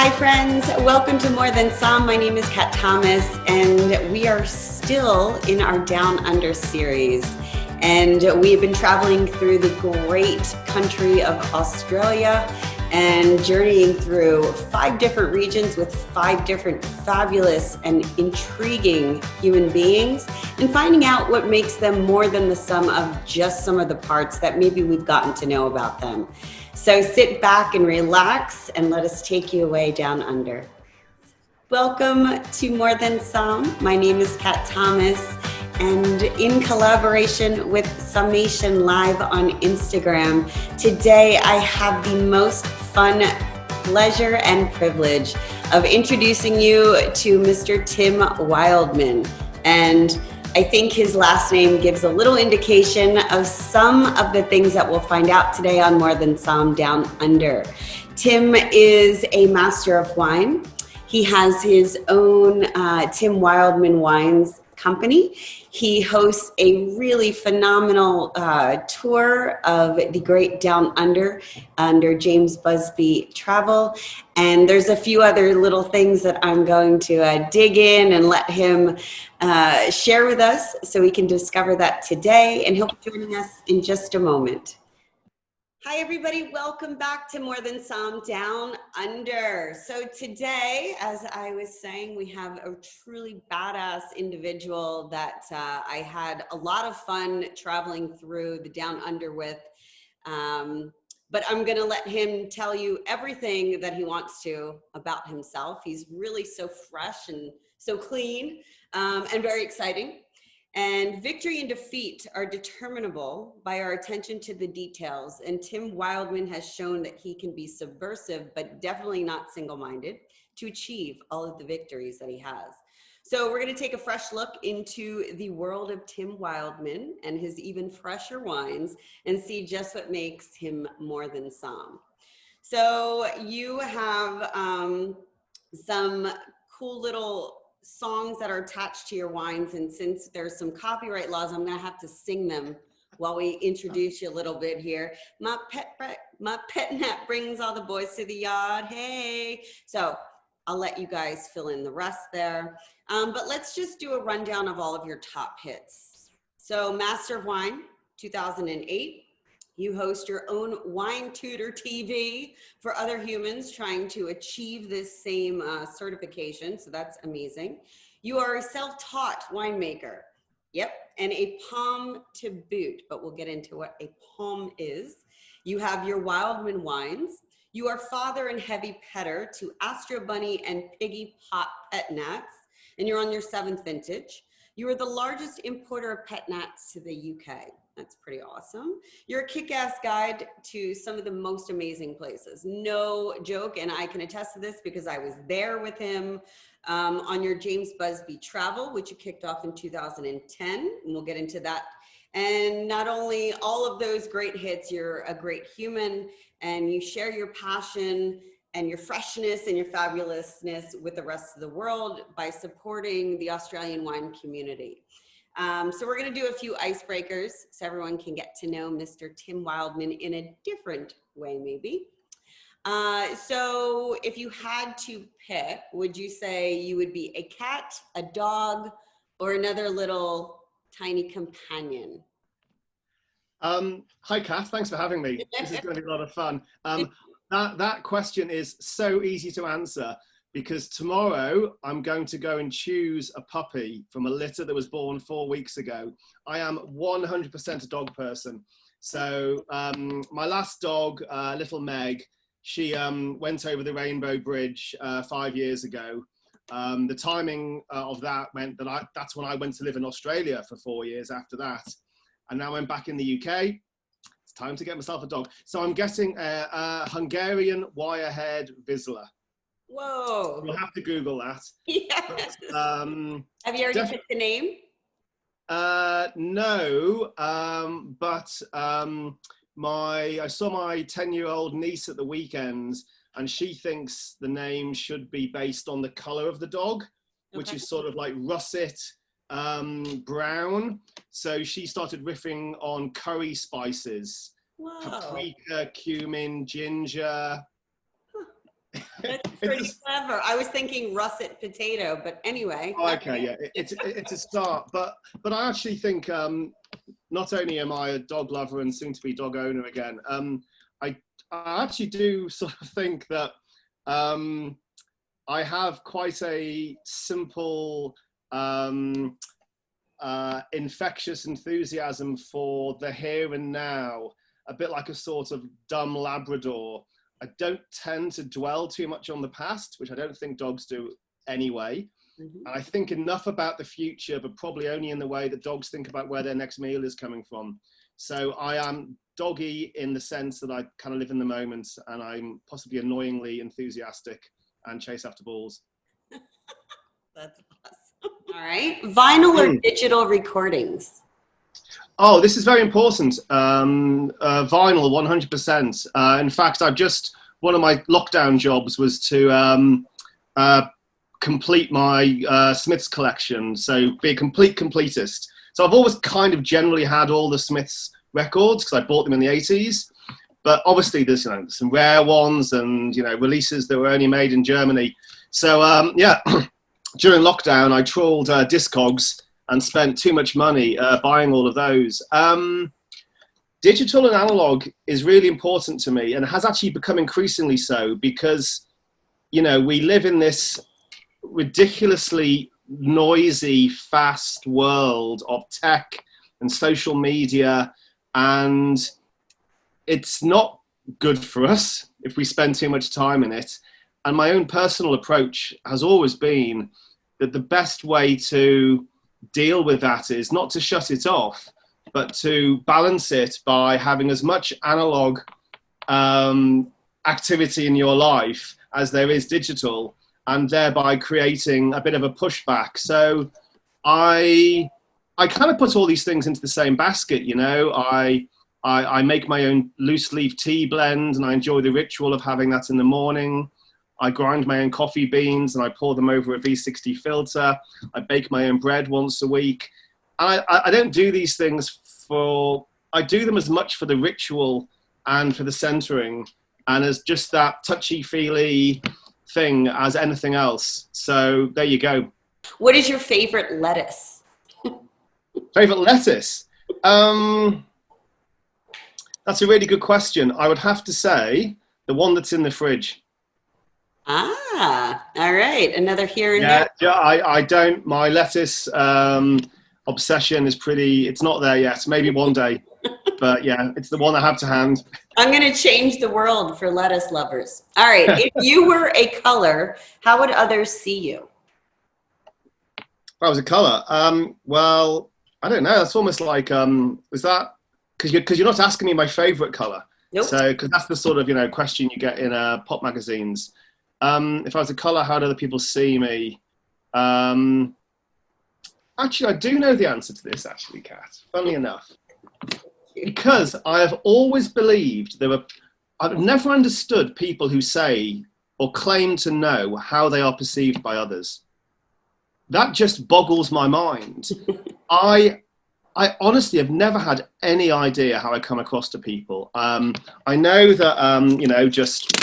Hi friends, welcome to More Than Somm. My name is Kat Thomas and we are still in our Down Under series. And we have been traveling through the great country of Australia and journeying through 5 different regions with 5 different fabulous and intriguing human beings and finding out what makes them more than the sum of just some of the parts that maybe we've gotten to know about them. So sit back and relax and let us take you away down under. Welcome to More Than Somm. My name is Kat Thomas, and in collaboration with Summation Live on Instagram, today I have the most fun, pleasure, and privilege of introducing you to Mr. Tim Wildman. And I think his last name gives a little indication of some of the things that we'll find out today on More Than Somm Down Under. Tim is a master of wine. He has his own Tim Wildman Wines company. He hosts a really phenomenal tour of the great Down under James Busby Travel. And there's a few other little things that I'm going to dig in and let him share with us so we can discover that today. And he'll be joining us in just a moment. Hi, everybody. Welcome back to More Than Somm Down Under. So today, as I was saying, we have a truly badass individual that I had a lot of fun traveling through the Down Under with. But I'm going to let him tell you everything that he wants to about himself. He's really so fresh and so clean and very exciting. And victory and defeat are determinable by our attention to the details. And Tim Wildman has shown that he can be subversive, but definitely not single-minded, to achieve all of the victories that he has. So we're going to take a fresh look into the world of Tim Wildman and his even fresher wines and see just what makes him more than somm. So you have some cool little songs that are attached to your wines, and since there's some copyright laws, I'm going to have to sing them while we introduce you a little bit here. My pet nat brings all the boys to the yard. Hey, so I'll let you guys fill in the rest there. But let's just do a rundown of all of your top hits. So Master of Wine, 2008. You host your own Wine Tutor TV for other humans trying to achieve this same certification. So that's amazing. You are a self-taught winemaker. Yep, and a palm to boot, but we'll get into what a palm is. You have your Wildman Wines. You are father and heavy petter to Astro Bunny and Piggy Pop pet nats, and you're on your 7th vintage. You are the largest importer of pet nats to the UK. That's pretty awesome. You're a kick-ass guide to some of the most amazing places. No joke, and I can attest to this because I was there with him on your James Busby Travel, which you kicked off in 2010, and we'll get into that. And not only all of those great hits, you're a great human, and you share your passion and your freshness and your fabulousness with the rest of the world by supporting the Australian wine community. So we're going to do a few icebreakers so everyone can get to know Mr. Tim Wildman in a different way, maybe. So if you had to pick, would you say you would be a cat, a dog, or another little tiny companion? Hi, Kath. Thanks for having me. This is going to be a lot of fun. That question is so easy to answer because tomorrow I'm going to go and choose a puppy from a litter that was born 4 weeks ago. I am 100% a dog person. So my last dog, little Meg, she went over the Rainbow Bridge 5 years ago. The timing of that meant that that's when I went to live in Australia for 4 years after that. And now I'm back in the UK. It's time to get myself a dog. So I'm getting a Hungarian wire-haired Vizsla. Whoa. You'll have to Google that. Yes. But, have you already picked the name? No, but I saw my 10-year-old niece at the weekend, and she thinks the name should be based on the color of the dog, which is sort of like russet brown. So she started riffing on curry spices, paprika, cumin, ginger. That's pretty clever. I was thinking russet potato, but anyway. Oh, okay, yeah, it's a start. But I actually think not only am I a dog lover and soon to be dog owner again, I actually do sort of think that I have quite a simple, infectious enthusiasm for the here and now, a bit like a sort of dumb Labrador. I don't tend to dwell too much on the past, which I don't think dogs do anyway. Mm-hmm. And I think enough about the future, but probably only in the way that dogs think about where their next meal is coming from. So I am doggy in the sense that I kind of live in the moment, and I'm possibly annoyingly enthusiastic and chase after balls. That's awesome. All right. Vinyl or digital recordings? Oh, this is very important. Vinyl, 100%. In fact, one of my lockdown jobs was to complete my Smiths collection, so be a complete completist. So I've always kind of generally had all the Smiths records because I bought them in the 80s. But obviously there's some rare ones and releases that were only made in Germany. So during lockdown I trawled Discogs and spent too much money buying all of those. Digital and analog is really important to me, and has actually become increasingly so because we live in this ridiculously noisy, fast world of tech and social media, and it's not good for us if we spend too much time in it. And my own personal approach has always been that the best way to deal with that is not to shut it off, but to balance it by having as much analog activity in your life as there is digital, and thereby creating a bit of a pushback. So I kind of put all these things into the same basket, I make my own loose leaf tea blend, and I enjoy the ritual of having that in the morning. I grind my own coffee beans and I pour them over a V60 filter. I bake my own bread once a week. I don't do these things I do them as much for the ritual and for the centering and as just that touchy-feely thing as anything else. So there you go. What is your favorite lettuce? Favorite lettuce? That's a really good question. I would have to say the one that's in the fridge. Ah, all right. Another here and there. Yeah, I don't. My lettuce obsession is it's not there yet. Maybe one day. But yeah, it's the one I have to hand. I'm going to change the world for lettuce lovers. All right. If you were a color, how would others see you? If I was a color? Well, I don't know. That's almost like, is that... Because you're not asking me my favorite color. Nope. So, because that's the sort of, question you get in pop magazines. If I was a color, how do other people see me? Actually, I do know the answer to this, actually, Kat, funnily enough. Because I have always believed I've never understood people who say or claim to know how they are perceived by others. That just boggles my mind. I honestly have never had any idea how I come across to people. I know that, just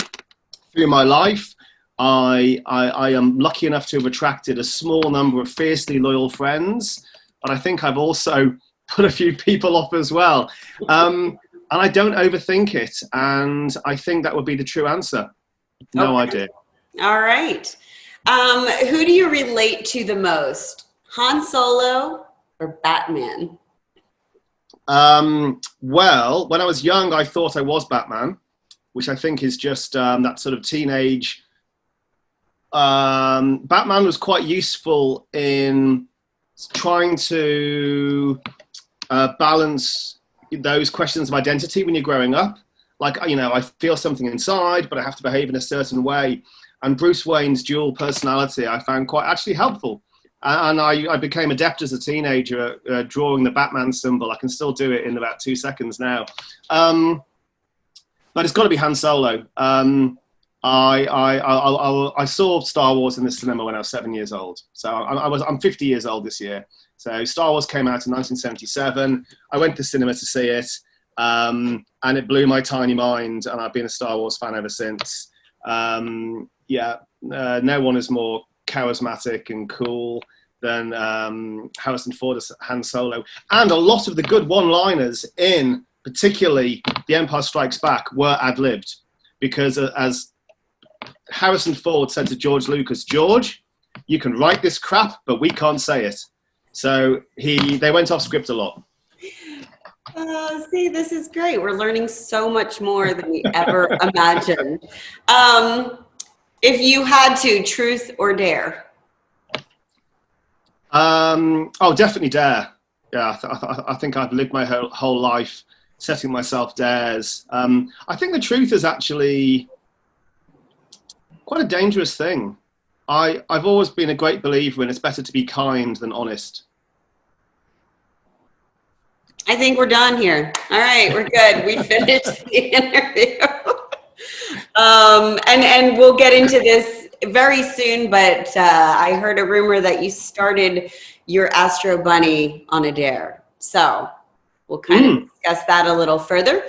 through my life, I am lucky enough to have attracted a small number of fiercely loyal friends, but I think I've also put a few people off as well. And I don't overthink it, and I think that would be the true answer. No idea. All right. Who do you relate to the most? Han Solo or Batman? Well, when I was young, I thought I was Batman, which I think is just that sort of teenage. Batman was quite useful in trying to balance those questions of identity when you're growing up. Like, I feel something inside, but I have to behave in a certain way. And Bruce Wayne's dual personality I found quite actually helpful. And I became adept as a teenager at drawing the Batman symbol. I can still do it in about 2 seconds now. But it's got to be Han Solo. I saw Star Wars in the cinema when I was 7 years old. So I'm 50 years old this year. So Star Wars came out in 1977. I went to the cinema to see it, and it blew my tiny mind. And I've been a Star Wars fan ever since. yeah, no one is more charismatic and cool than Harrison Ford as Han Solo. And a lot of the good one-liners in particularly The Empire Strikes Back were ad-libbed, because as Harrison Ford said to George Lucas, George, you can write this crap, but we can't say it. So they went off script a lot. See, this is great. We're learning so much more than we ever imagined. If you had to, truth or dare? Oh, definitely dare. Yeah, I think I've lived my whole life setting myself dares. I think the truth is actually quite a dangerous thing. I've always been a great believer in it's better to be kind than honest. I think we're done here. All right, we're good. We finished the interview. And we'll get into this very soon, but I heard a rumor that you started your Astro Bunny on a dare. So we'll kind of discuss that a little further.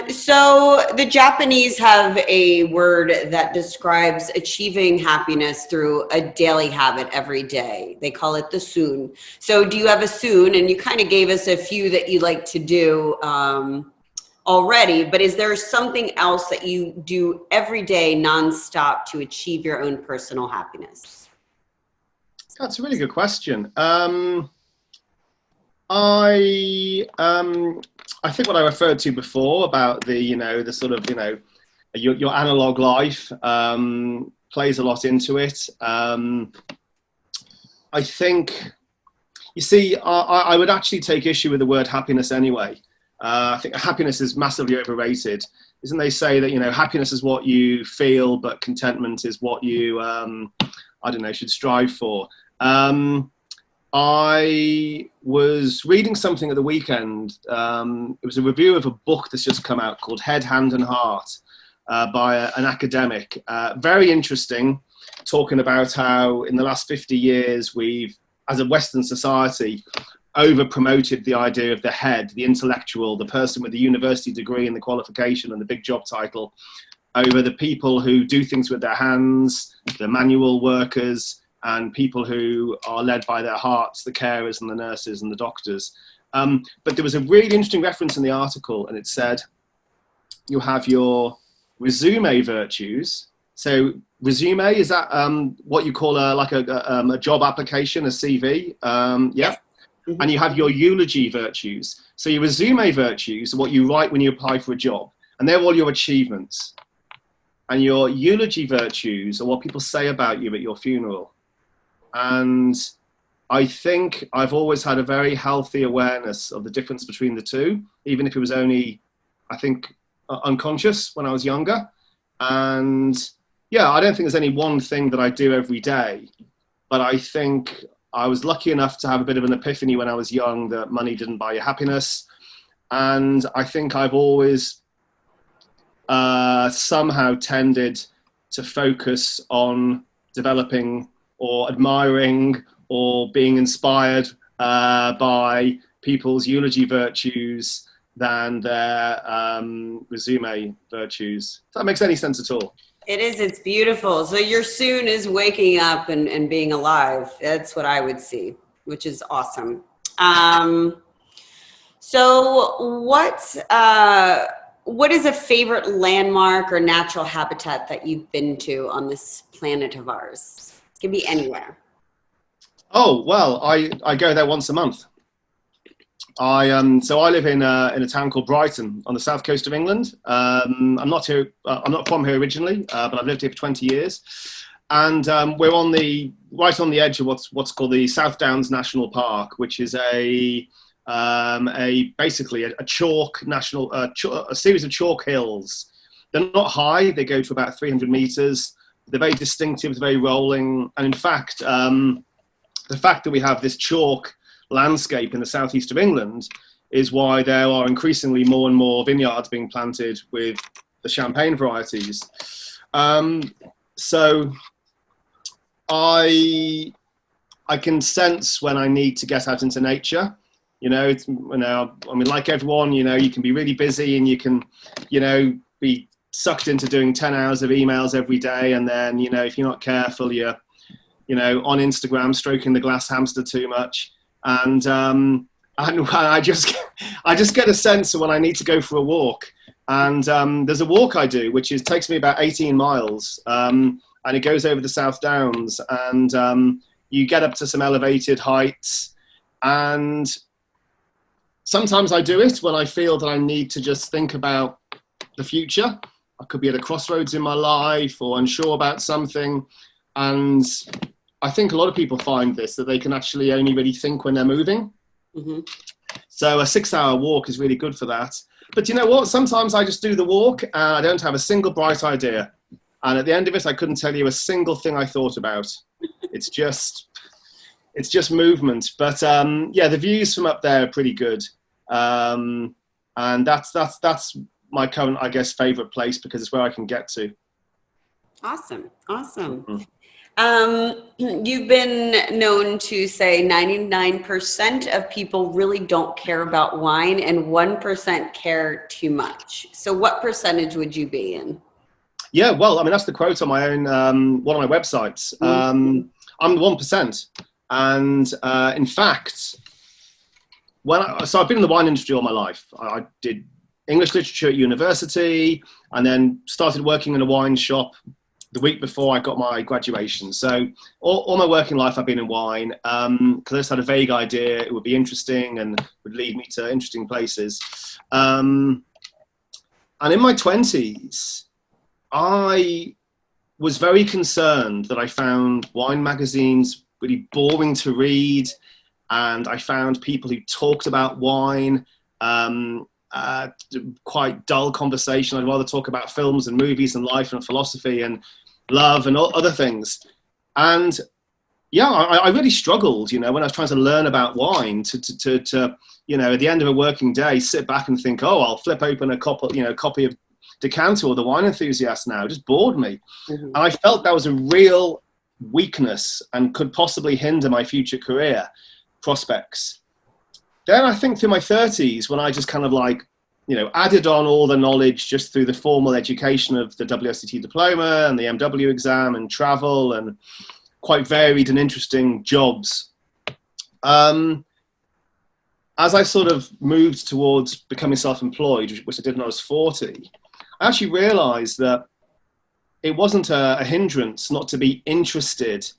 So the Japanese have a word that describes achieving happiness through a daily habit every day. They call it the soon. So do you have a soon? And you kind of gave us a few that you like to do already, but is there something else that you do every day nonstop to achieve your own personal happiness? That's a really good question. I think what I referred to before about the sort of, your analog life plays a lot into it. I think, you see, I would actually take issue with the word happiness anyway. I think happiness is massively overrated. Isn't they say that, happiness is what you feel, but contentment is what you, should strive for. I was reading something at the weekend. It was a review of a book that's just come out called Head, Hand and Heart by an academic. Very interesting, talking about how in the last 50 years we've, as a Western society, over-promoted the idea of the head, the intellectual, the person with the university degree and the qualification and the big job title, over the people who do things with their hands, the manual workers, and people who are led by their hearts, the carers and the nurses and the doctors. But there was a really interesting reference in the article, and it said, you have your resume virtues. So resume, is that what you call a job application, a CV? Yeah. Mm-hmm. And you have your eulogy virtues. So your resume virtues are what you write when you apply for a job, and they're all your achievements. And your eulogy virtues are what people say about you at your funeral. And I think I've always had a very healthy awareness of the difference between the two, even if it was only, I think, unconscious when I was younger. And yeah, I don't think there's any one thing that I do every day, but I think I was lucky enough to have a bit of an epiphany when I was young that money didn't buy you happiness. And I think I've always somehow tended to focus on developing or admiring or being inspired by people's eulogy virtues than their resume virtues. If that makes any sense at all. It is. It's beautiful. So your soon is waking up and being alive. That's what I would see, which is awesome. So what is a favorite landmark or natural habitat that you've been to on this planet of ours? It can be anywhere. Oh, well, I go there once a month. So I live in a town called Brighton on the south coast of England. I'm not from here originally, but I've lived here for 20 years. And we're right on the edge of what's called the South Downs National Park, which is basically a chalk a series of chalk hills. They're not high; they go to about 300 meters. They're very distinctive, very rolling, and in fact, the fact that we have this chalk landscape in the southeast of England is why there are increasingly more and more vineyards being planted with the champagne varieties. So I can sense when I need to get out into nature. Like everyone, you can be really busy and you can, be sucked into doing 10 hours of emails every day. And then, you know, if you're not careful, you're, you know, on Instagram, stroking the glass hamster too much. And I just get a sense of when I need to go for a walk. And there's a walk I do, which takes me about 18 miles. And it goes over the South Downs. And you get up to some elevated heights. And sometimes I do it when I feel that I need to just think about the future. I could be at a crossroads in my life or unsure about something. And I think a lot of people find this, that they can actually only really think when they're moving. Mm-hmm. So a 6-hour walk is really good for that. But you know what? Sometimes I just do the walk and I don't have a single bright idea. And at the end of it, I couldn't tell you a single thing I thought about. It's just movement. But yeah, the views from up there are pretty good. And that's my current, I guess, favorite place because it's where I can get to. Awesome. You've been known to say 99% of people really don't care about wine and 1% care too much. So what percentage would you be in? Yeah, well, I mean, that's the quote on my own, one of my websites. I'm the 1%. And in fact, so I've been in the wine industry all my life. I did English literature at university and then started working in a wine shop the week before I got my graduation. So all my working life I've been in wine because I just had a vague idea it would be interesting and would lead me to interesting places. And in my 20s, I was very concerned that I found wine magazines really boring to read, and I found people who talked about wine quite dull conversation. I'd rather talk about films and movies and life and philosophy and love and other things. And yeah, I really struggled, you know, when I was trying to learn about wine to you know, at the end of a working day, sit back and think, oh, I'll flip open a copy of Decanter or The Wine Enthusiast now. It just bored me. Mm-hmm. And I felt that was a real weakness and could possibly hinder my future career prospects. Then I think through my 30s, when I just kind of like, you know, added on all the knowledge just through the formal education of the WSET diploma and the MW exam and travel and quite varied and interesting jobs. As I sort of moved towards becoming self-employed, which I did when I was 40, I actually realized that it wasn't a hindrance not to be interested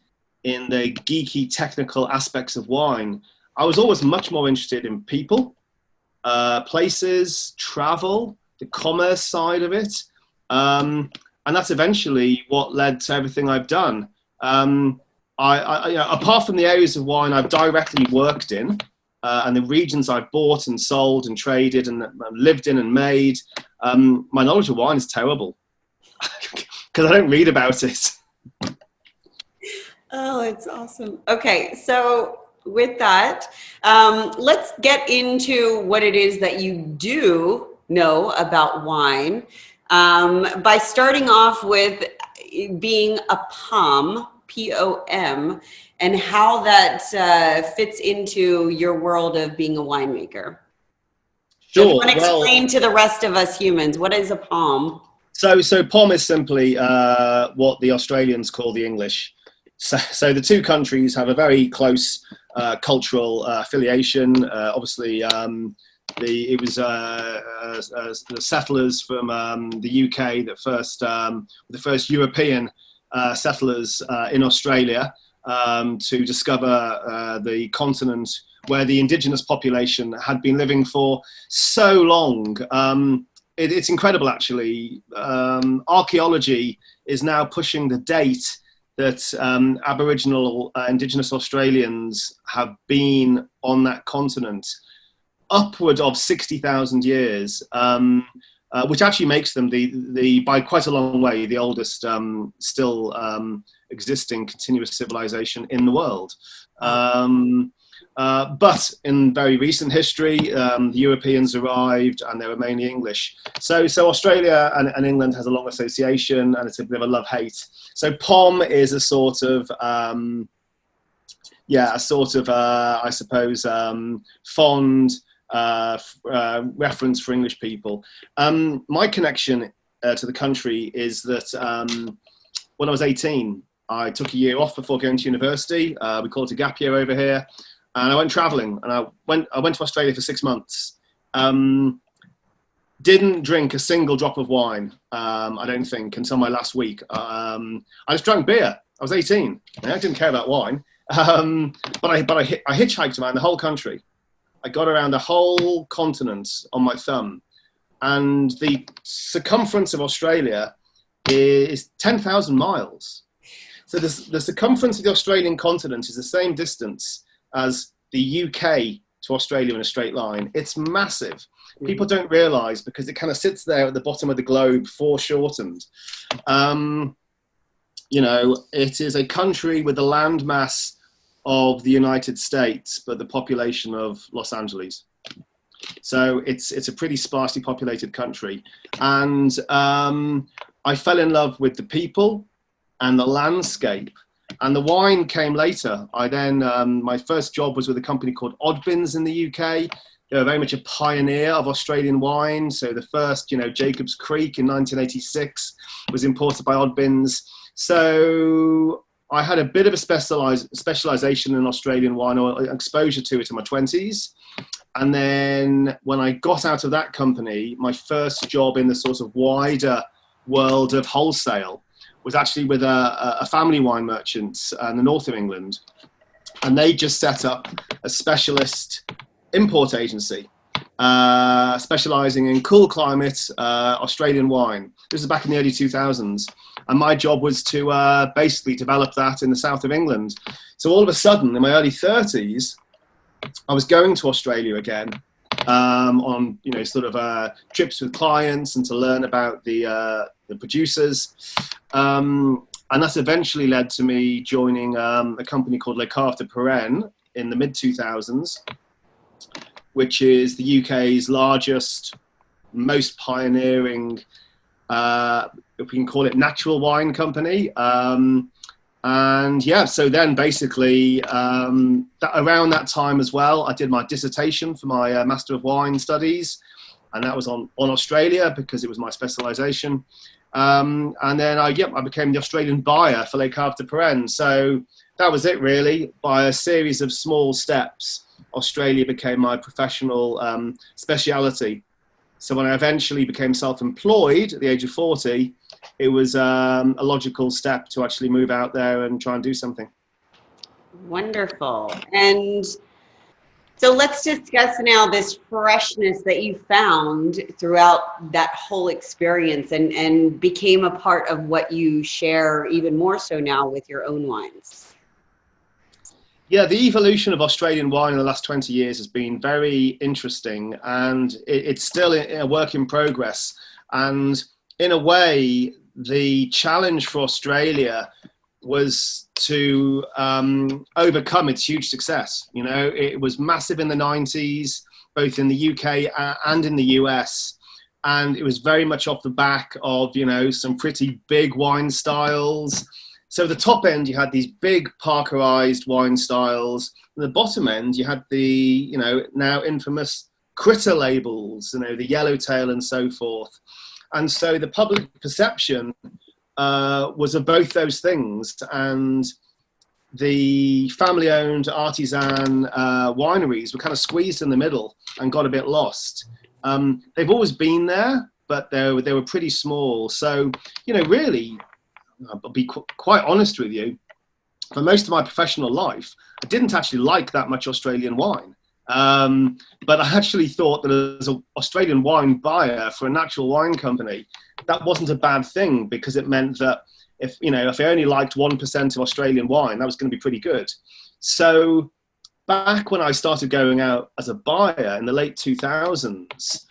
in the geeky technical aspects of wine. I was always much more interested in people, places, travel, the commerce side of it. And that's eventually what led to everything I've done. I you know, apart from the areas of wine I've directly worked in, and the regions I've bought and sold and traded and lived in and made, my knowledge of wine is terrible because I don't read about it. Oh, it's awesome. Okay, so with that, let's get into what it is that you do know about wine by starting off with being a POM, P-O-M, and how that fits into your world of being a winemaker. Sure. So if you want to explain to the rest of us humans, what is a POM? So POM is simply what the Australians call the English. So the two countries have a very close cultural affiliation. Obviously, it was the settlers from the UK that the first European settlers in Australia to discover the continent where the indigenous population had been living for so long. It's incredible, actually. Archaeology is now pushing the date that Aboriginal indigenous Australians have been on that continent upward of 60,000 years, which actually makes them the by quite a long way the oldest still existing continuous civilization in the world. But in very recent history, the Europeans arrived and they were mainly English. So Australia and England has a long association, and it's a bit of a love-hate. So POM is a sort of, I suppose, fond reference for English people. My connection to the country is that when I was 18, I took a year off before going to university. We call it a gap year over here. And I went traveling, and I went to Australia for 6 months. Didn't drink a single drop of wine, I don't think, until my last week. I just drank beer. I was 18. I didn't care about wine. But I hitchhiked around the whole country. I got around the whole continent on my thumb. And the circumference of Australia is 10,000 miles. So the circumference of the Australian continent is the same distance as the UK to Australia in a straight line. It's massive. People don't realise because it kind of sits there at the bottom of the globe, foreshortened. You know, it is a country with the landmass of the United States, but the population of Los Angeles. So it's a pretty sparsely populated country. And I fell in love with the people and the landscape. And the wine came later. I then, my first job was with a company called Oddbins in the UK. They were very much a pioneer of Australian wine. So the first, you know, Jacob's Creek in 1986 was imported by Oddbins. So I had a bit of a specialization in Australian wine, or exposure to it in my 20s. And then when I got out of that company, my first job in the sort of wider world of wholesale was actually with a family wine merchant in the north of England. And they just set up a specialist import agency, specializing in cool climate Australian wine. This was back in the early 2000s. And my job was to basically develop that in the south of England. So all of a sudden, in my early 30s, I was going to Australia again on, you know, sort of trips with clients and to learn about the producers. And that's eventually led to me joining a company called Le Cave de Perenne in the mid-2000s, which is the UK's largest, most pioneering, if we can call it, natural wine company. And yeah, so then basically around that time as well, I did my dissertation for my Master of Wine Studies, and that was on Australia because it was my specialization. And then I became the Australian buyer for Le Cave de Perenne. So that was it really. By a series of small steps, Australia became my professional speciality. So when I eventually became self-employed at the age of 40, it was a logical step to actually move out there and try and do something. Wonderful. And so let's discuss now this freshness that you found throughout that whole experience and became a part of what you share even more so now with your own wines. Yeah, the evolution of Australian wine in the last 20 years has been very interesting, and it's still a work in progress. And in a way, the challenge for Australia was to overcome its huge success. You know, it was massive in the 90s, both in the UK and in the US. And it was very much off the back of, you know, some pretty big wine styles. So at the top end, you had these big Parkerized wine styles. At the bottom end, you had the, you know, now infamous critter labels, you know, the yellowtail and so forth. And so the public perception was of both those things. And the family-owned artisan wineries were kind of squeezed in the middle and got a bit lost. They've always been there, but they were pretty small. So, you know, really, I'll be quite honest with you, for most of my professional life, I didn't actually like that much Australian wine. But I actually thought that as an Australian wine buyer for a natural wine company, that wasn't a bad thing, because it meant that if I only liked 1% of Australian wine, that was going to be pretty good. So back when I started going out as a buyer in the late 2000s,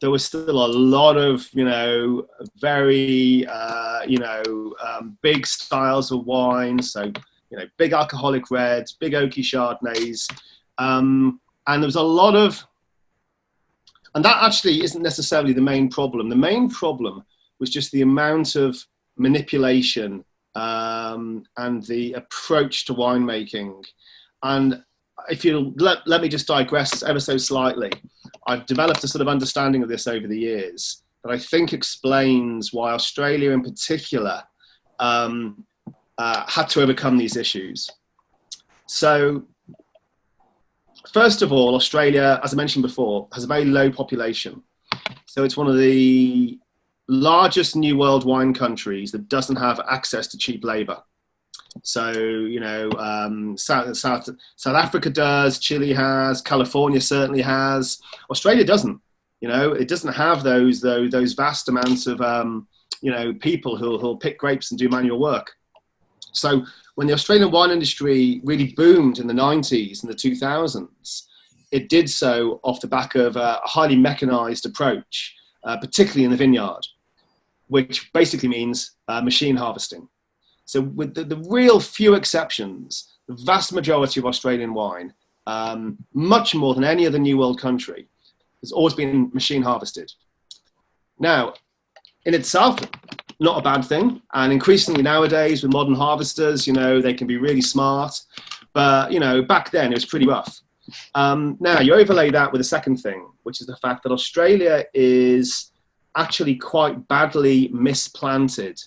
there was still a lot of, you know, very, big styles of wine. So, you know, big alcoholic reds, big oaky Chardonnays. And there was a lot of, and that actually isn't necessarily the main problem. The main problem was just the amount of manipulation and the approach to winemaking. And if you'll let me just digress ever so slightly, I've developed a sort of understanding of this over the years. that I think explains why Australia in particular had to overcome these issues. So first of all, Australia, as I mentioned before, has a very low population. So it's one of the largest New World wine countries that doesn't have access to cheap labor. So, you know, South Africa does, Chile has, California certainly has. Australia doesn't. You know, it doesn't have those vast amounts of, you know, people who'll pick grapes and do manual work. So when the Australian wine industry really boomed in the 90s and the 2000s, it did so off the back of a highly mechanized approach, particularly in the vineyard, which basically means machine harvesting. So with the real few exceptions, the vast majority of Australian wine, much more than any other New World country, has always been machine harvested. Now, in itself, not a bad thing. And increasingly nowadays with modern harvesters, you know, they can be really smart. But, you know, back then it was pretty rough. Now, you overlay that with a second thing, which is the fact that Australia is actually quite badly misplanted.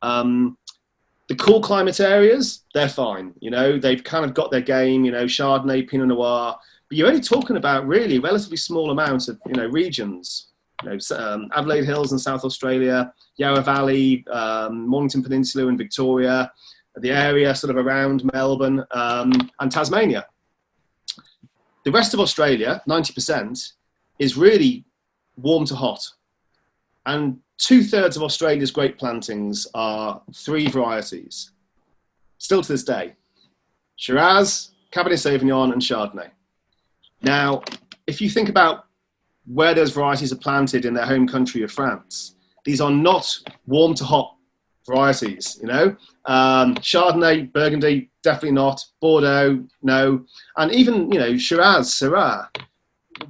The cool climate areas, they're fine. You know, they've kind of got their game, you know, Chardonnay, Pinot Noir. But you're only talking about really relatively small amounts of, you know, regions. You know, Adelaide Hills in South Australia, Yarra Valley, Mornington Peninsula in Victoria, the area sort of around Melbourne, and Tasmania. The rest of Australia, 90%, is really warm to hot. And 2/3 of Australia's grape plantings are 3 varieties, still to this day: Shiraz, Cabernet Sauvignon, and Chardonnay. Now, if you think about where those varieties are planted in their home country of France, these are not warm to hot varieties, you know. Chardonnay, Burgundy, definitely not. Bordeaux, no. And even, you know, Shiraz, Syrah,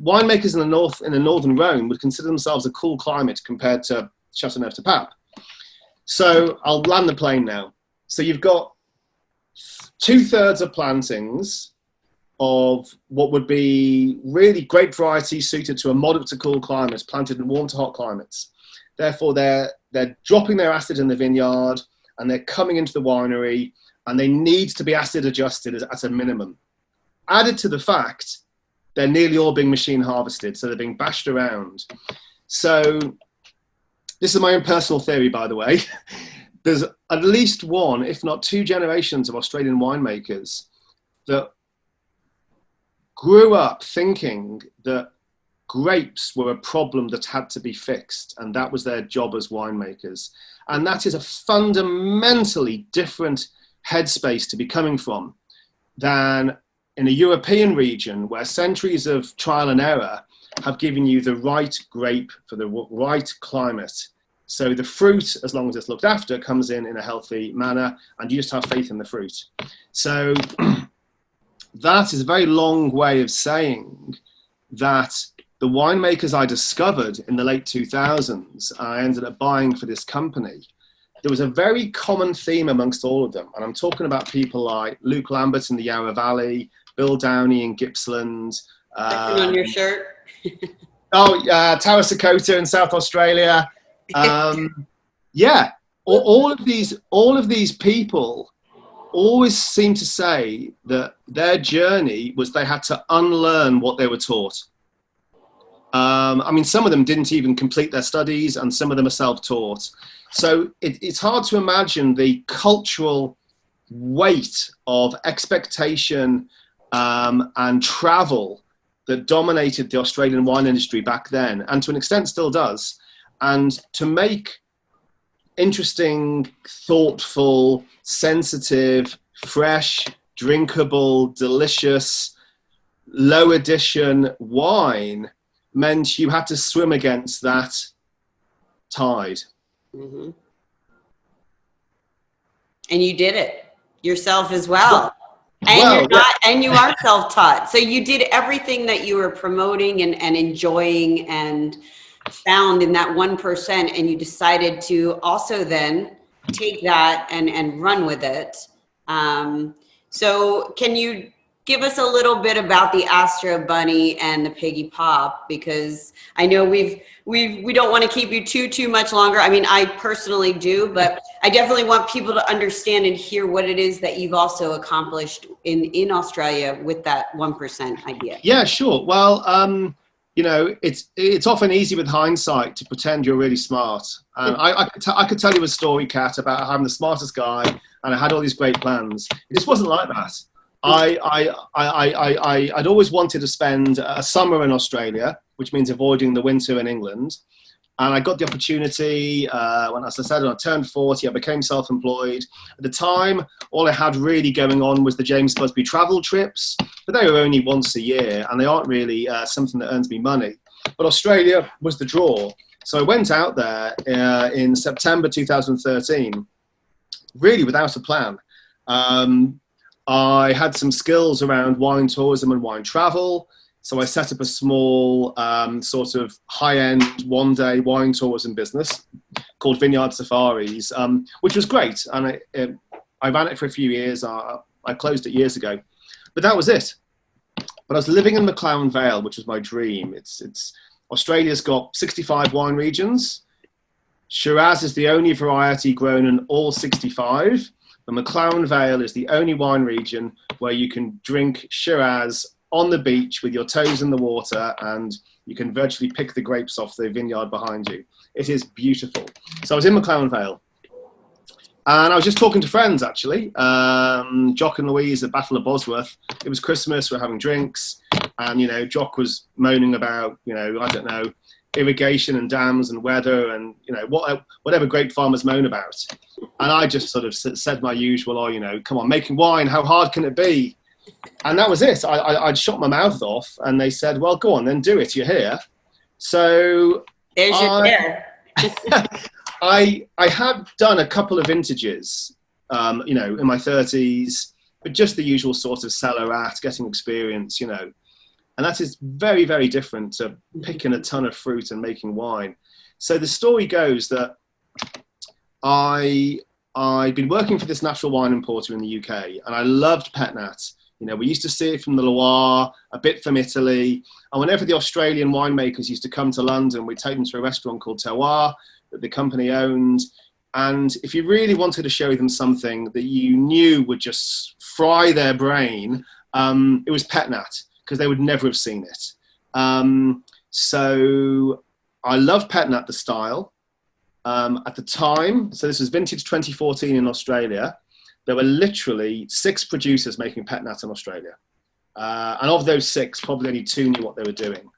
winemakers in the northern Rhone would consider themselves a cool climate compared to Châteauneuf-du-Pape. So I'll land the plane now. So you've got 2/3 of plantings of what would be really grape varieties suited to a moderate to cool climate, planted in warm to hot climates. Therefore, they're dropping their acid in the vineyard and they're coming into the winery, and they need to be acid adjusted at a minimum. Added to the fact they're nearly all being machine harvested, so they're being bashed around. So this is my own personal theory, by the way. There's at least one, if not 2 generations of Australian winemakers that grew up thinking that grapes were a problem that had to be fixed, and that was their job as winemakers. And that is a fundamentally different headspace to be coming from than in a European region where centuries of trial and error have given you the right grape for the right climate. So the fruit, as long as it's looked after, comes in a healthy manner, and you just have faith in the fruit. So that is a very long way of saying that the winemakers I discovered in the late 2000s, I ended up buying for this company, there was a very common theme amongst all of them. And I'm talking about people like Luke Lambert in the Yarra Valley, Bill Downey in Gippsland. On your shirt. Tarasakota in South Australia. Yeah, all of these people always seem to say that their journey was they had to unlearn what they were taught. I mean, some of them didn't even complete their studies, and some of them are self-taught. So it's hard to imagine the cultural weight of expectation and travel that dominated the Australian wine industry back then, and to an extent still does. And to make interesting, thoughtful, sensitive, fresh, drinkable, delicious, low addition wine meant you had to swim against that tide. Mm-hmm. And you did it yourself as well. And you are self-taught. So you did everything that you were promoting and enjoying and found in that 1%, and you decided to also then take that and run with it. So can you give us a little bit about the Astro Bunny and the Piggy Pop, because I know we don't want to keep you too much longer. I mean, I personally do, but I definitely want people to understand and hear what it is that you've also accomplished in Australia with that 1% idea. Yeah, sure. Well, you know, it's often easy with hindsight to pretend you're really smart. And I could tell you a story, Kat, about how I'm the smartest guy and I had all these great plans. It just wasn't like that. I'd always wanted to spend a summer in Australia, which means avoiding the winter in England. And I got the opportunity when, as I said, when I turned 40, I became self-employed. At the time, all I had really going on was the James Busby Travel trips, but they were only once a year and they aren't really something that earns me money. But Australia was the draw. So I went out there in September 2013, really without a plan. I had some skills around wine tourism and wine travel. So I set up a small sort of high-end one-day wine tourism business called Vineyard Safaris, which was great. And I ran it for a few years. I closed it years ago. But that was it. But I was living in McLaren Vale, which was my dream. Australia's got 65 wine regions. Shiraz is the only variety grown in all 65. The McLaren Vale is the only wine region where you can drink Shiraz on the beach with your toes in the water and you can virtually pick the grapes off the vineyard behind you. It is beautiful. So I was in McLaren Vale and I was just talking to friends actually. Jock and Louise at Battle of Bosworth. It was Christmas, we were having drinks and, you know, Jock was moaning about, you know, I don't know, irrigation and dams and weather and, you know, whatever grape farmers moan about. And I just sort of said my usual, oh, you know, come on, making wine, how hard can it be? And that was it. I'd shot my mouth off and they said, well, go on, then do it. You're here. So there's your chair. I had done a couple of vintages, you know, in my 30s, but just the usual sort of cellar rat, getting experience, you know. And that is very, very different to picking a ton of fruit and making wine. So the story goes that I'd been working for this natural wine importer in the UK and I loved Pet Nat. You know, we used to see it from the Loire, a bit from Italy. And whenever the Australian winemakers used to come to London, we'd take them to a restaurant called Terroir that the company owned. And if you really wanted to show them something that you knew would just fry their brain, it was Pet Nat, because they would never have seen it. So I love Pet Nat, the style. At the time, so this was vintage 2014 in Australia, there were literally 6 producers making Pet Nat in Australia. And of those 6, probably only 2 knew what they were doing.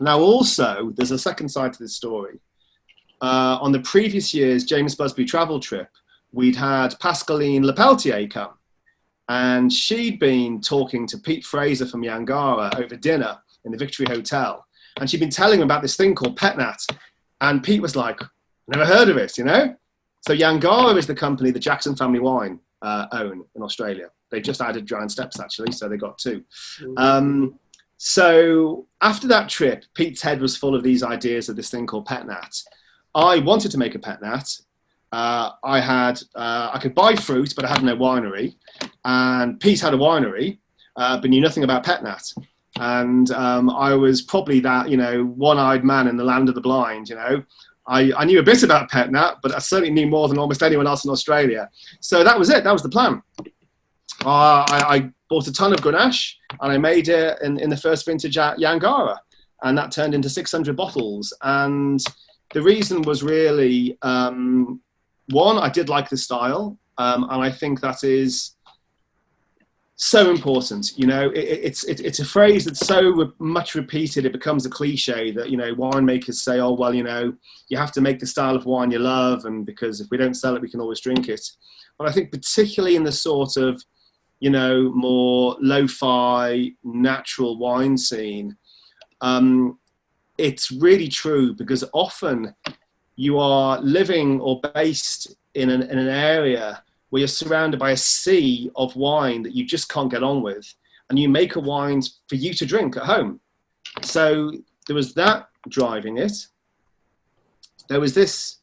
Now also, there's a second side to this story. On the previous year's James Busby travel trip, we'd had Pascaline Lepeltier come. And she'd been talking to Pete Fraser from Yangara over dinner in the Victory Hotel. And she'd been telling him about this thing called Pet Nat. And Pete was like, never heard of it, you know? So Yangara is the company the Jackson Family Wine own in Australia. They just added Giant Steps, actually, so they got 2. So after that trip, Pete's head was full of these ideas of this thing called Pet Nat. I wanted to make a Pet Nat. I could buy fruit, but I had no winery. And Pete had a winery, but knew nothing about Pet Nat. And I was probably that, you know, one-eyed man in the land of the blind, you know. I knew a bit about Pet Nat, but I certainly knew more than almost anyone else in Australia. So that was it. That was the plan. I bought a ton of Grenache and I made it in the first vintage at Yangara. And that turned into 600 bottles. And the reason was really, one, I did like the style. And I think that is so important, you know. It's a phrase that's so much repeated, it becomes a cliche that, you know, winemakers say, oh, well, you know, you have to make the style of wine you love, and because if we don't sell it, we can always drink it. But I think particularly in the sort of, you know, more lo-fi, natural wine scene, it's really true, because often you are living or based in an area where you're surrounded by a sea of wine that you just can't get on with, and you make a wine for you to drink at home. So there was that driving it. There was this,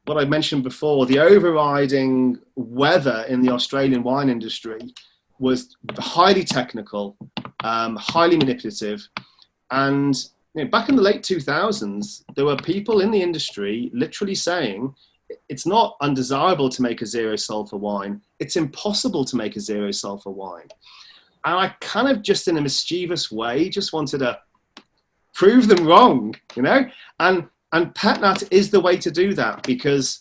what I mentioned before, the overriding weather in the Australian wine industry was highly technical, highly manipulative. And back in the late 2000s, there were people in the industry literally saying, it's not undesirable to make a zero sulfur wine. It's impossible to make a zero sulfur wine. And I kind of just in a mischievous way, just wanted to prove them wrong, and pet nat is the way to do that, because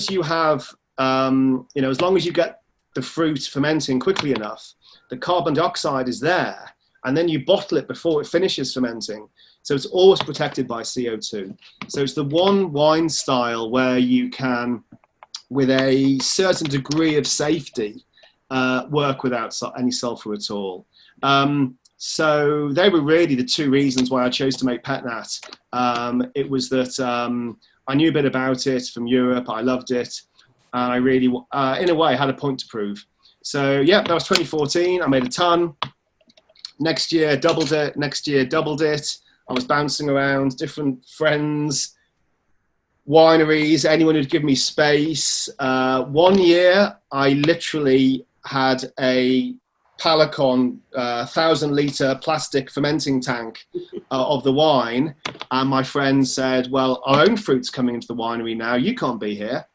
you have, as long as you get the fruit fermenting quickly enough, the carbon dioxide is there, and then you bottle it before it finishes fermenting. So it's always protected by CO2. So it's the one wine style where you can, with a certain degree of safety, work without any sulfur at all. So they were really the two reasons why I chose to make pet nat. It was that I knew a bit about it from Europe. I loved it. And I really, in a way, had a point to prove. So yeah, that was 2014. I made a ton. Next year, doubled it. Next year, doubled it. I was bouncing around different friends, wineries, anyone who'd give me space. 1 year, I literally had a Palicon 1,000-litre plastic fermenting tank of the wine. And my friend said, well, our own fruit's coming into the winery now. You can't be here.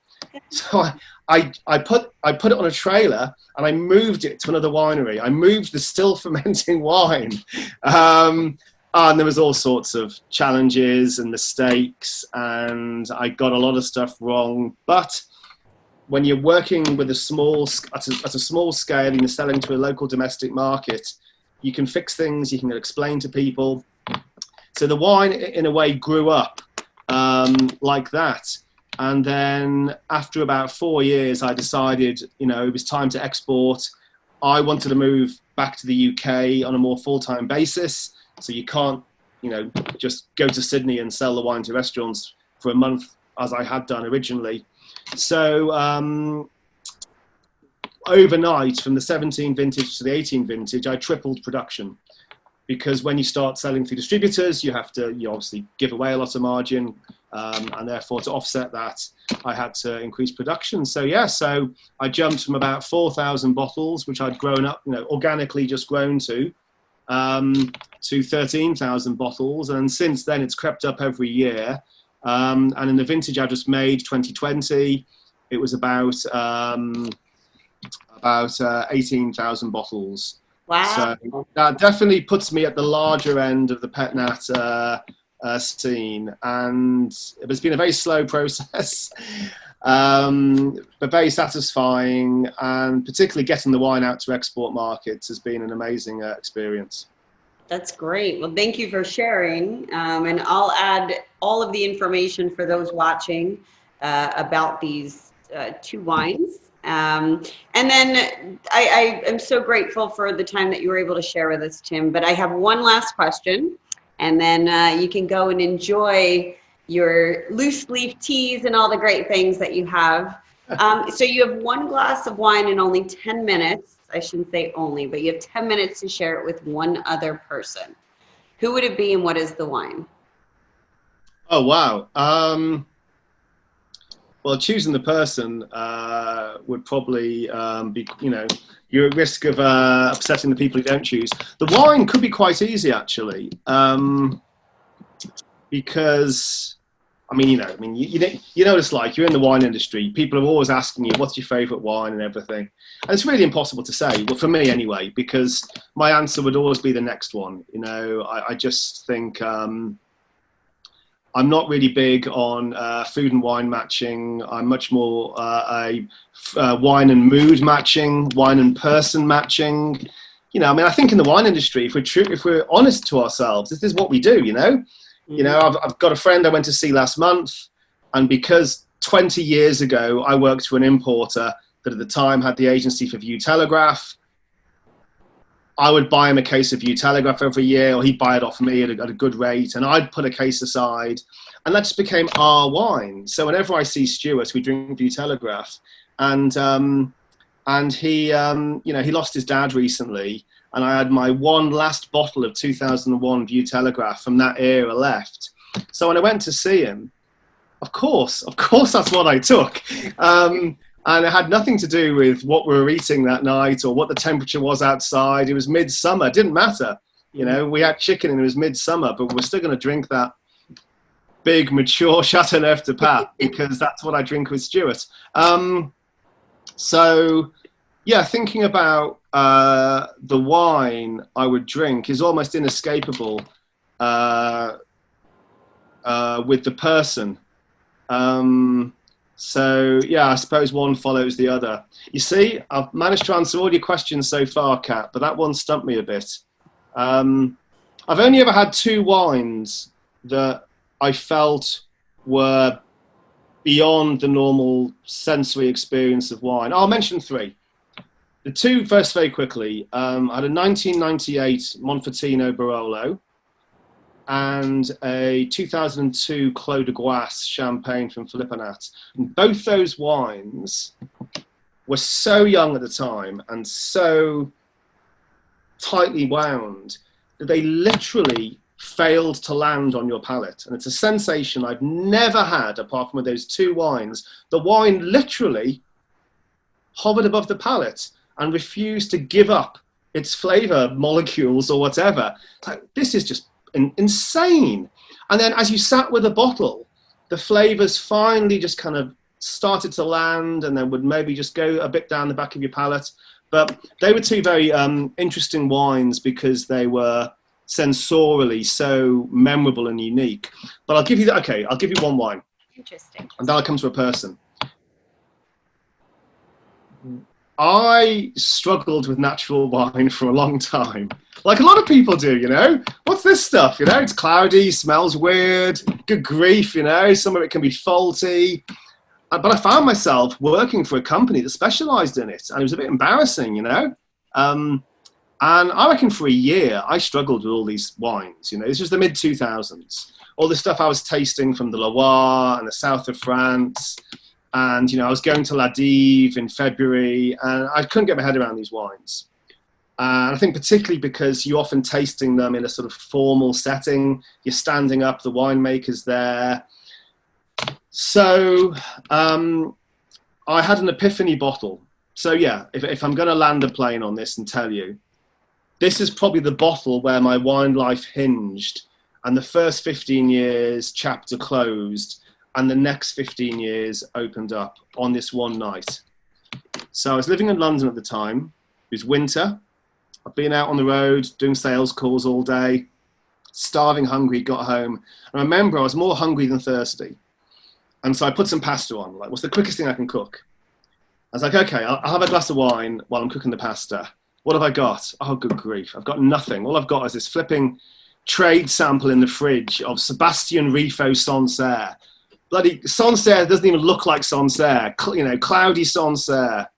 So I put it on a trailer and I moved it to another winery. I moved the still fermenting wine. And there was all sorts of challenges and mistakes, and I got a lot of stuff wrong. But when you're working with at a small scale and you're selling to a local domestic market, you can fix things, you can explain to people. So the wine, in a way, grew up like that. And then after about 4 years, I decided, it was time to export. I wanted to move back to the UK on a more full-time basis. So you can't, just go to Sydney and sell the wine to restaurants for a month, as I had done originally. So overnight, from the 17 vintage to the 18 vintage, I tripled production. Because when you start selling through distributors, you obviously give away a lot of margin. And therefore, to offset that, I had to increase production. So I jumped from about 4,000 bottles, which I'd grown up, organically just grown to 13,000 bottles. And since then, it's crept up every year. And in the vintage I just made, 2020, it was about 18,000 bottles. Wow. So that definitely puts me at the larger end of the pet nat scene, and it's been a very slow process, but very satisfying, and particularly getting the wine out to export markets has been an amazing experience. That's great. Well, thank you for sharing, and I'll add all of the information for those watching about these two wines. And then I am so grateful for the time that you were able to share with us, Tim. But I have one last question, and then you can go and enjoy your loose leaf teas and all the great things that you have. So you have one glass of wine in only 10 minutes. I shouldn't say only, but you have 10 minutes to share it with one other person. Who would it be, and what is the wine? Oh, wow. Well, choosing the person would probably be, you're at risk of upsetting the people you don't choose. The wine could be quite easy, actually, because, you know what it's like. You're in the wine industry. People are always asking you, what's your favorite wine and everything. And it's really impossible to say, well, for me anyway, because my answer would always be the next one. I just think I'm not really big on food and wine matching. I'm much more a wine and mood matching, wine and person matching. I think in the wine industry, if we're honest to ourselves, this is what we do. I've got a friend I went to see last month, and because 20 years ago I worked for an importer that at the time had the agency for View Telegraph, I would buy him a case of View Telegraph every year, or he'd buy it off me at a good rate, and I'd put a case aside, and that just became our wine. So whenever I see Stuart, we drink View Telegraph, and he lost his dad recently, and I had my one last bottle of 2001 View Telegraph from that era left. So when I went to see him, of course, that's what I took. And it had nothing to do with what we were eating that night or what the temperature was outside. It was midsummer. It didn't matter. You know, we had chicken and it was midsummer, but we're still going to drink that big, mature Chateauneuf de Pape because that's what I drink with Stuart. So, yeah, thinking about the wine I would drink is almost inescapable with the person. So, yeah, I suppose one follows the other. You see, I've managed to answer all your questions so far, Kat, but that one stumped me a bit. I've only ever had 2 wines that I felt were beyond the normal sensory experience of wine. I'll mention 3. The 2 first very quickly. I had a 1998 Monfortino Barolo and a 2002 Clos de Grasse champagne from Philippinat. And both those wines were so young at the time and so tightly wound that they literally failed to land on your palate. And it's a sensation I've never had apart from with those 2 wines. The wine literally hovered above the palate and refused to give up its flavor molecules or whatever. Like, this is just insane. And then as you sat with a bottle, the flavors finally just kind of started to land and then would maybe just go a bit down the back of your palate. But they were 2 very interesting wines because they were sensorially so memorable and unique. But I'll give you I'll give you one wine. Interesting. And then I'll come to a person. I struggled with natural wine for a long time. Like a lot of people do, you know? What's this stuff, you know? It's cloudy, smells weird, good grief, you know? Some of it can be faulty. But I found myself working for a company that specialized in it, and it was a bit embarrassing, you know? And I reckon for a year, I struggled with all these wines, you know? This was the mid-2000s. All the stuff I was tasting from the Loire and the south of France. And, you know, I was going to La Dive in February, and I couldn't get my head around these wines. And I think particularly because you're often tasting them in a sort of formal setting. You're standing up, the winemaker's there. So I had an epiphany bottle. So, yeah, if I'm going to land a plane on this and tell you, this is probably the bottle where my wine life hinged, and the first 15 years chapter closed, and the next 15 years opened up on this one night. So I was living in London at the time. It was winter. I'd been out on the road doing sales calls all day, starving, hungry, got home. And I remember I was more hungry than thirsty. And so I put some pasta on. Like, what's the quickest thing I can cook? I was like, okay, I'll have a glass of wine while I'm cooking the pasta. What have I got? Oh, good grief. I've got nothing. All I've got is this flipping trade sample in the fridge of Sebastian Rifo Sancerre. Bloody Sancerre doesn't even look like Sancerre. You know, cloudy Sancerre.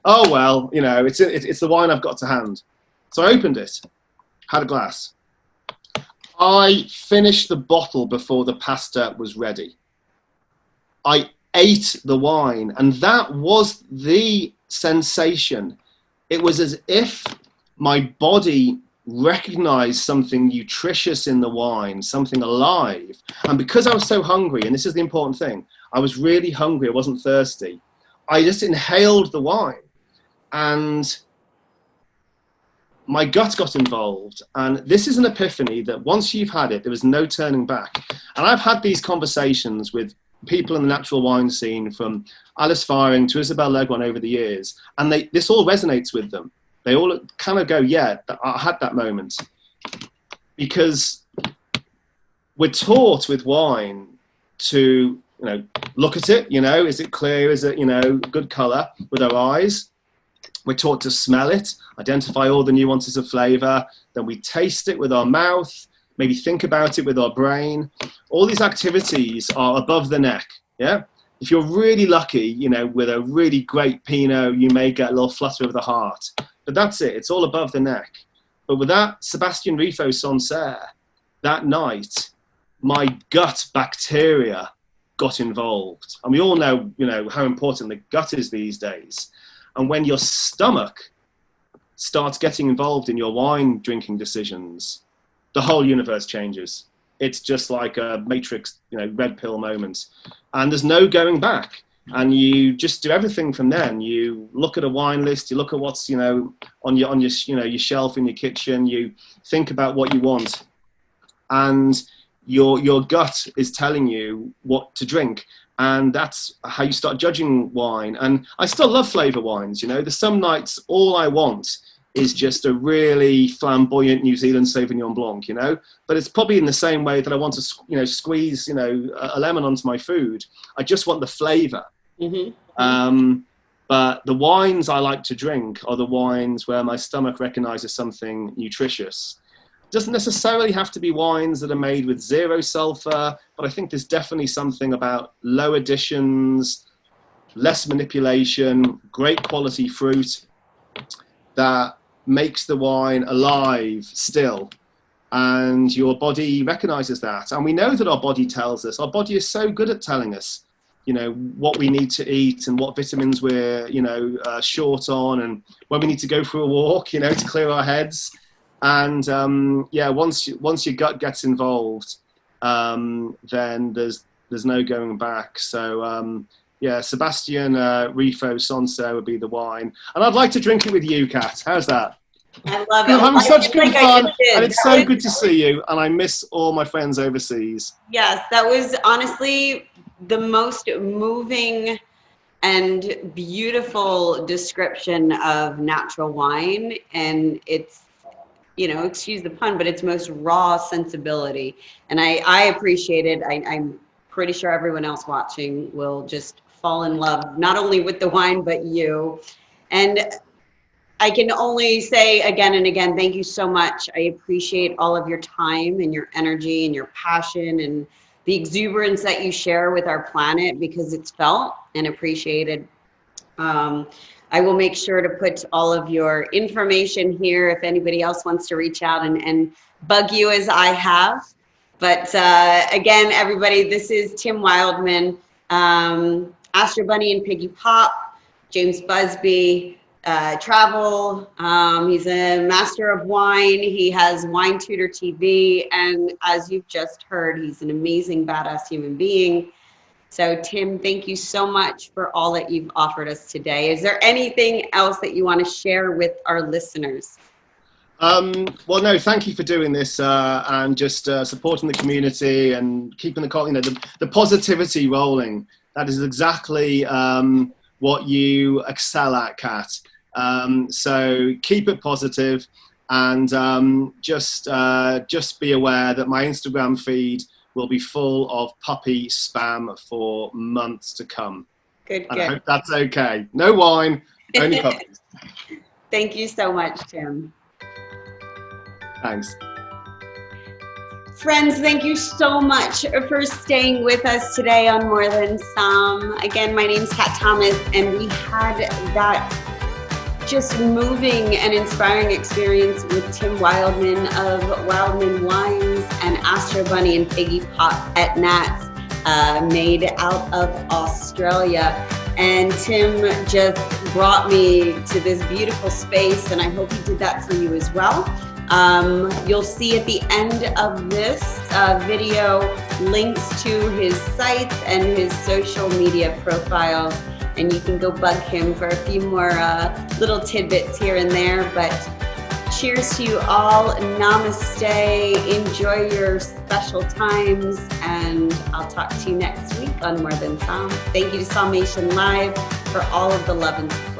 Oh, well, you know, it's the wine I've got to hand. So I opened it, had a glass. I finished the bottle before the pasta was ready. I ate the wine, and that was the sensation. It was as if my body recognized something nutritious in the wine, something alive. And because I was so hungry, and this is the important thing, I was really hungry, I wasn't thirsty. I just inhaled the wine, and my gut got involved. And this is an epiphany that once you've had it, there was no turning back. And I've had these conversations with people in the natural wine scene, from Alice Firing to Isabelle Leguin over the years, and this all resonates with them. They all kind of go, yeah, I had that moment. Because we're taught with wine to, you know, look at it, you know, is it clear, is it, you know, good color with our eyes. We're taught to smell it, identify all the nuances of flavor. Then we taste it with our mouth, maybe think about it with our brain. All these activities are above the neck, yeah? If you're really lucky, you know, with a really great Pinot, you may get a little flutter of the heart. But that's it, it's all above the neck. But with that Sebastian Rifo Sancerre, that night, my gut bacteria got involved. And we all know, you know, how important the gut is these days. And when your stomach starts getting involved in your wine drinking decisions, the whole universe changes. It's just like a Matrix, you know, red pill moment. And there's no going back. and you just do everything from then. You look at a wine list, you look at what's, you know, on your your shelf in your kitchen, you think about what you want, and your gut is telling you what to drink. And that's how you start judging wine. And I still love flavor wines. You know, there's some nights all I want is just a really flamboyant New Zealand Sauvignon Blanc, you know, but it's probably in the same way that I want to, you know, squeeze, you know, a lemon onto my food. I just want the flavor. But the wines I like to drink are the wines where my stomach recognizes something nutritious. Doesn't necessarily have to be wines that are made with 0 sulfur, but I think there's definitely something about low additions, less manipulation, great quality fruit that makes the wine alive still. And your body recognizes that. And we know that our body tells us. Our body is so good at telling us, you know, what we need to eat and what vitamins we're, you know, short on, and when we need to go for a walk, you know, to clear our heads. And yeah, once your gut gets involved, then there's no going back. So yeah, Sebastian Rifo Sonso would be the wine, and I'd like to drink it with you, Kat. How's that? I love it. We're having such good fun, and it's so was good to see you. And I miss all my friends overseas. Yes, that was honestly the most moving and beautiful description of natural wine, and it's, you know, excuse the pun, but it's most raw sensibility. And I appreciate it. I'm pretty sure everyone else watching will just fall in love, not only with the wine, but you. And I can only say again and again, thank you so much. I appreciate all of your time and your energy and your passion and the exuberance that you share with our planet, because it's felt and appreciated. I will make sure to put all of your information here if anybody else wants to reach out and bug you as I have. But again, everybody, this is Tim Wildman, Astro Bunny and Piggy Pop, James Busby Travel. He's a master of wine. He has Wine Tutor TV. And as you've just heard, he's an amazing, badass human being. So Tim, thank you so much for all that you've offered us today. Is there anything else that you want to share with our listeners? Well, no, thank you for doing this and just supporting the community and keeping the positivity rolling. That is exactly what you excel at, Kat. So keep it positive, and just be aware that my Instagram feed will be full of puppy spam for months to come. Good. I hope that's okay. No wine, only puppies. Thank you so much, Tim. Thanks. Friends, thank you so much for staying with us today on More Than Somm. Again, my name's Kat Thomas, and we had that just moving and inspiring experience with Tim Wildman of Wildman Wines and Astro Bunny and Piggy Pop at Nats, made out of Australia. And Tim just brought me to this beautiful space, and I hope he did that for you as well. You'll see at the end of this video links to his sites and his social media profiles, and you can go bug him for a few more little tidbits here and there. But cheers to you all. Namaste. Enjoy your special times, and I'll talk to you next week on More Than Somm. Thank you to Sommation Live for all of the love and support.